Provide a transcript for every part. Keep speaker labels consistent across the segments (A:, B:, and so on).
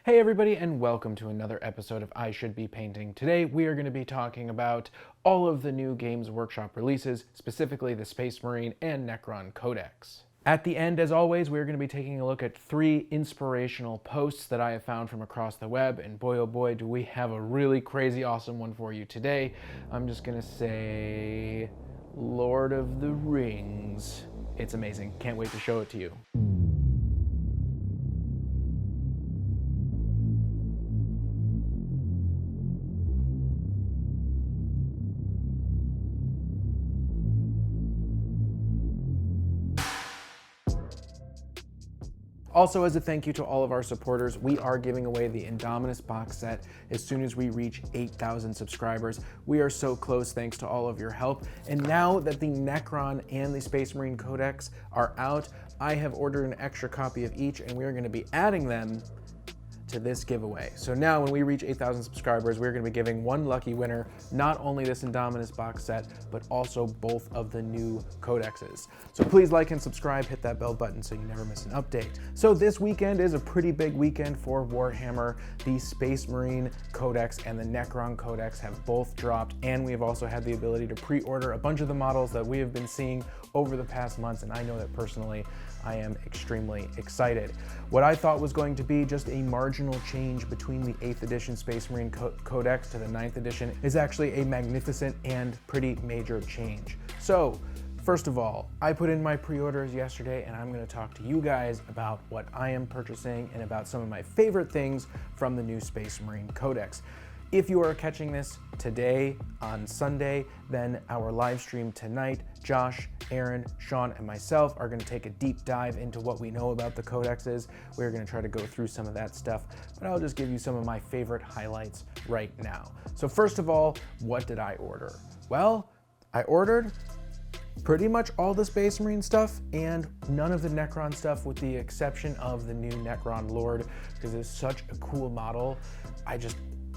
A: Hey everybody, and welcome to another episode of I Should Be Painting. Today we are going to be talking about all of the new Games Workshop releases, specifically the Space Marine and Necron Codex. At the end, as always, we're going to be taking a look at 3 inspirational posts that I have found from across the web, and boy oh boy do we have a really crazy awesome one for you today. I'm just going to say Lord of the Rings. It's amazing. Can't wait to show it to you. Also, as a thank you to all of our supporters, we are giving away the Indominus box set as soon as we reach 8,000 subscribers. We are so close thanks to all of your help. And now that the Necron and the Space Marine Codex are out, I have ordered an extra copy of each, and we are going to be adding them to this giveaway. So now when we reach 8,000 subscribers, we're going to be giving one lucky winner not only this Indominus box set, but also both of the new codexes. So please like and subscribe, hit that bell button so you never miss an update. So this weekend is a pretty big weekend for Warhammer. The Space Marine Codex and the Necron Codex have both dropped, and we have also had the ability to pre-order a bunch of the models that we have been seeing over the past months, and I know that personally I am extremely excited. What I thought was going to be just a marginal change between the 8th edition Space Marine Codex to the 9th edition is actually a magnificent and pretty major change. So, first of all, I put in my pre-orders yesterday, and I'm going to talk to you guys about what I am purchasing and about some of my favorite things from the new Space Marine Codex. If you are catching this today on Sunday, then our live stream tonight, Josh, Aaron, Sean, and myself are going to take a deep dive into what we know about the codexes. We're going to try to go through some of that stuff, but I'll just give you some of my favorite highlights right now. So first of all, what did I order? Well, I ordered pretty much all the Space Marine stuff and none of the Necron stuff, with the exception of the new Necron Lord, because it's such a cool model.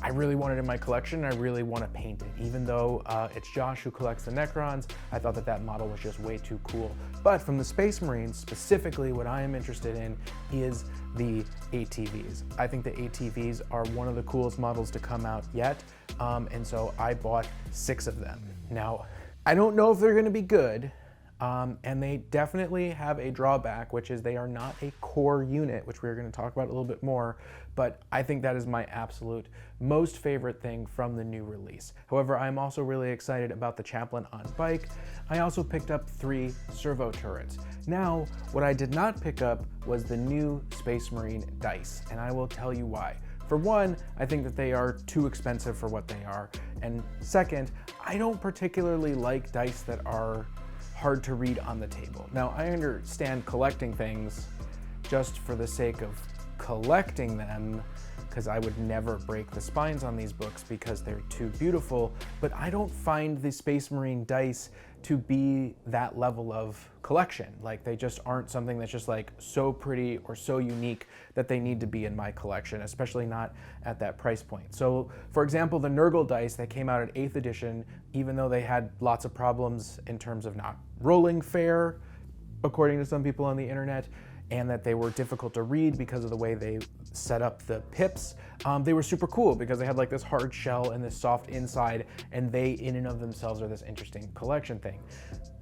A: I really want it in my collection. I really want to paint it. Even though it's Josh who collects the Necrons, I thought that model was just way too cool. But from the Space Marines, specifically what I am interested in is the ATVs. I think the ATVs are one of the coolest models to come out yet, and so I bought 6 of them. Now, I don't know if they're going to be good, and they definitely have a drawback, which is they are not a core unit, which we're going to talk about a little bit more, but I think that is my absolute most favorite thing from the new release. However, I'm also really excited about the Chaplain on Bike. I also picked up 3 servo turrets. Now, what I did not pick up was the new Space Marine dice, and I will tell you why. For one, I think that they are too expensive for what they are, and second, I don't particularly like dice that are hard to read on the table. Now, I understand collecting things just for the sake of collecting them, because I would never break the spines on these books because they're too beautiful, but I don't find the Space Marine dice to be that level of collection. Like, they just aren't something that's just like so pretty or so unique that they need to be in my collection, especially not at that price point. So, for example, the Nurgle dice that came out at 8th edition, even though they had lots of problems in terms of not rolling fair, according to some people on the internet, and that they were difficult to read because of the way they set up the pips, they were super cool because they had like this hard shell and this soft inside, and they in and of themselves are this interesting collection thing.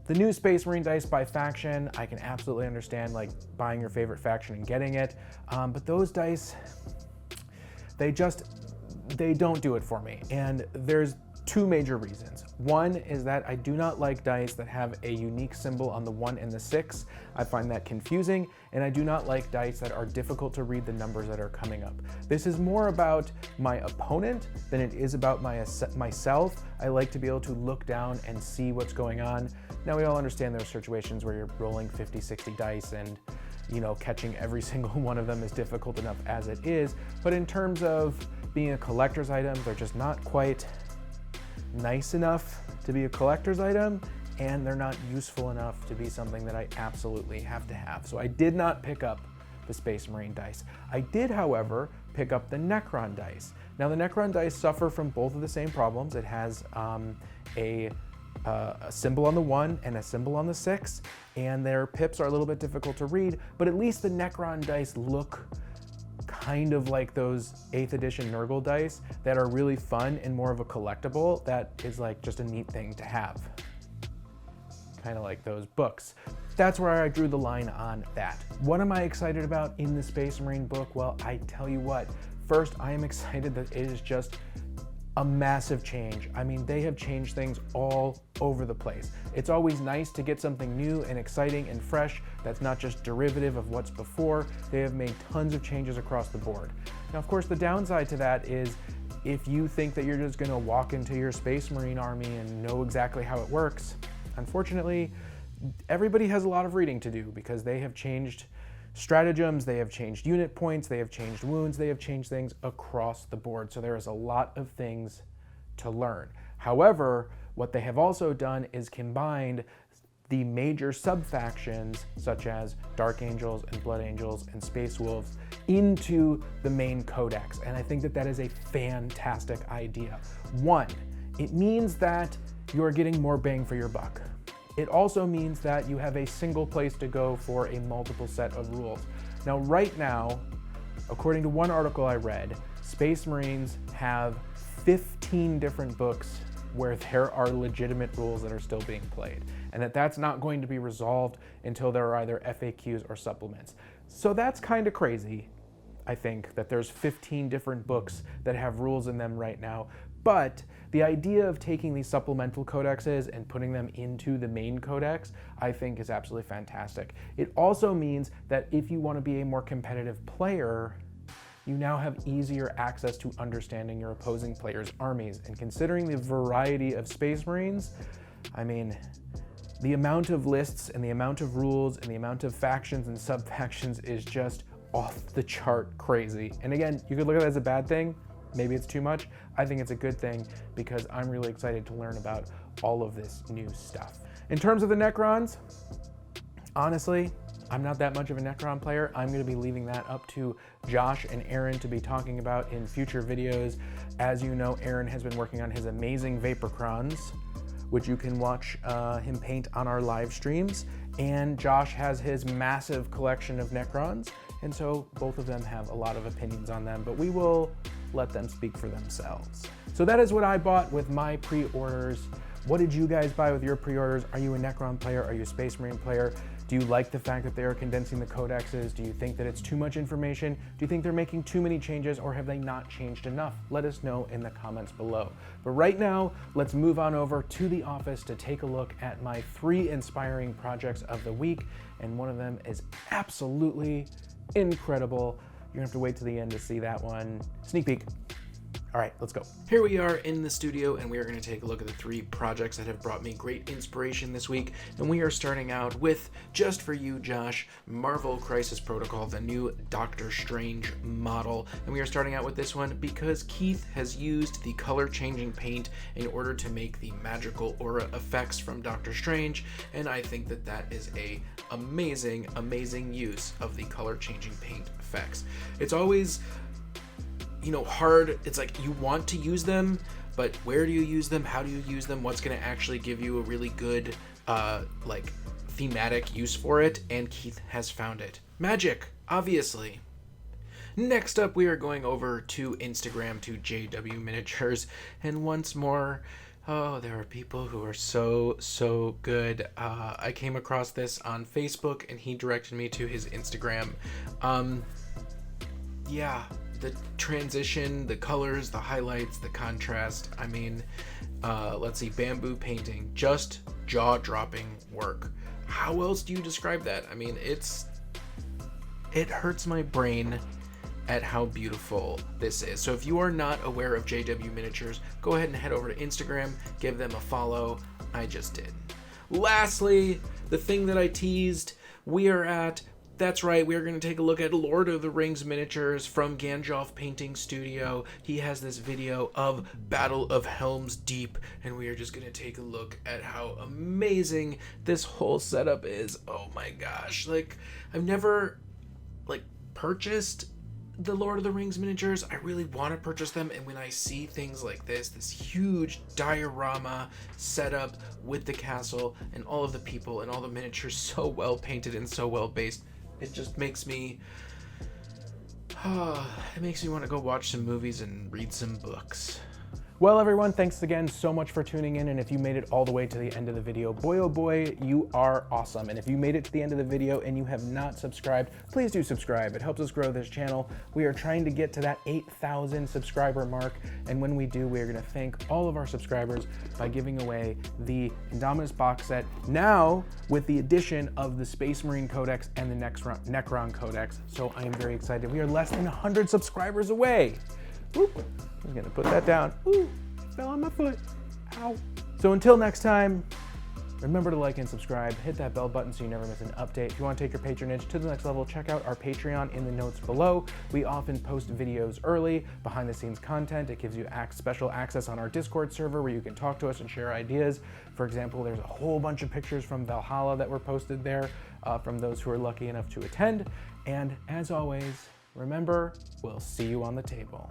A: The new Space Marine dice by faction, I can absolutely understand like buying your favorite faction and getting it, but those dice, they don't do it for me, and there's 2 major reasons. One is that I do not like dice that have a unique symbol on the 1 and the 6. I find that confusing, and I do not like dice that are difficult to read the numbers that are coming up. This is more about my opponent than it is about myself. I like to be able to look down and see what's going on. Now, we all understand there are situations where you're rolling 50, 60 dice and catching every single one of them is difficult enough as it is, but in terms of being a collector's item, they're just not quite nice enough to be a collector's item, and they're not useful enough to be something that I absolutely have to have. So I did not pick up the Space Marine dice. I did, however, pick up the Necron dice. Now, the Necron dice suffer from both of the same problems. It has a symbol on the 1 and a symbol on the 6, and their pips are a little bit difficult to read, but at least the Necron dice look kind of like those 8th edition Nurgle dice that are really fun and more of a collectible that is like just a neat thing to have. Kind of like those books. That's where I drew the line on that. What am I excited about in the Space Marine book? Well, I tell you what, first, I am excited that it is just a massive change. I mean, they have changed things all over the place. It's always nice to get something new and exciting and fresh that's not just derivative of what's before. They have made tons of changes across the board. Now, of course, the downside to that is if you think that you're just gonna walk into your Space Marine army and know exactly how it works, unfortunately, everybody has a lot of reading to do because they have changed stratagems, they have changed unit points, they have changed wounds, they have changed things across the board. So there is a lot of things to learn. However, what they have also done is combined the major sub-factions such as Dark Angels and Blood Angels and Space Wolves into the main codex. And I think that that is a fantastic idea. One, it means that you are getting more bang for your buck. It also means that you have a single place to go for a multiple set of rules. Now, right now, according to one article I read, Space Marines have 15 different books where there are legitimate rules that are still being played, and that's not going to be resolved until there are either FAQs or supplements. So that's kind of crazy, I think, that there's 15 different books that have rules in them right now. But the idea of taking these supplemental codexes and putting them into the main codex, I think is absolutely fantastic. It also means that if you want to be a more competitive player, you now have easier access to understanding your opposing players' armies. And considering the variety of Space Marines, I mean, the amount of lists and the amount of rules and the amount of factions and sub-factions is just off the chart crazy. And again, you could look at it as a bad thing. Maybe it's too much. I think it's a good thing because I'm really excited to learn about all of this new stuff. In terms of the Necrons, honestly, I'm not that much of a Necron player. I'm going to be leaving that up to Josh and Aaron to be talking about in future videos. As you know, Aaron has been working on his amazing Vaporcrons, which you can watch him paint on our live streams. And Josh has his massive collection of Necrons. And so both of them have a lot of opinions on them, but we will let them speak for themselves. So that is what I bought with my pre-orders. What did you guys buy with your pre-orders? Are you a Necron player? Are you a Space Marine player? Do you like the fact that they are condensing the codexes? Do you think that it's too much information? Do you think they're making too many changes, or have they not changed enough? Let us know in the comments below. But right now, let's move on over to the office to take a look at my 3 inspiring projects of the week. And one of them is absolutely incredible. You're gonna have to wait to the end to see that one. Sneak peek. All right, let's go. Here we are in the studio, and we are going to take a look at the 3 projects that have brought me great inspiration this week. And we are starting out with, just for you, Josh, Marvel Crisis Protocol, the new Doctor Strange model. And we are starting out with this one because Keith has used the color-changing paint in order to make the magical aura effects from Doctor Strange. And I think that that is a amazing, amazing use of the color-changing paint effects. It's always, you know, hard. It's like you want to use them, but where do you use them? How do you use them? What's going to actually give you a really good like thematic use for it? And Keith has found it. Magic, obviously. Next up, we are going over to Instagram to jwminiatures, and once more, oh, there are people who are so good. I came across this on Facebook, and he directed me to his Instagram. Yeah. The transition, the colors, the highlights, the contrast. I mean, let's see, bamboo painting, just jaw-dropping work. How else do you describe that? I mean, it hurts my brain at how beautiful this is. So if you are not aware of JW Miniatures, go ahead and head over to Instagram, give them a follow. I just did. Lastly, the thing that I teased, we are at, that's right, we're going to take a look at Lord of the Rings miniatures from Ganjalf Painting Studio. He has this video of Battle of Helm's Deep, and we are just going to take a look at how amazing this whole setup is. Oh my gosh, like, I've never, like, purchased the Lord of the Rings miniatures. I really want to purchase them, and when I see things like this huge diorama setup with the castle and all of the people and all the miniatures so well painted and so well based, it just makes me
B: It makes me want to go watch some movies and read some books.
A: Well, everyone, thanks again so much for tuning in. And if you made it all the way to the end of the video, boy, oh boy, you are awesome. And if you made it to the end of the video and you have not subscribed, please do subscribe. It helps us grow this channel. We are trying to get to that 8,000 subscriber mark. And when we do, we are going to thank all of our subscribers by giving away the Indominus box set, now with the addition of the Space Marine Codex and the Necron Codex. So I am very excited. We are less than 100 subscribers away. Whoop. I'm gonna put that down. Ooh, fell on my foot. Ow. So until next time, remember to like and subscribe. Hit that bell button so you never miss an update. If you want to take your patronage to the next level, check out our Patreon in the notes below. We often post videos early, behind the scenes content. It gives you special access on our Discord server where you can talk to us and share ideas. For example, there's a whole bunch of pictures from Valhalla that were posted there from those who are lucky enough to attend. And as always, remember, we'll see you on the table.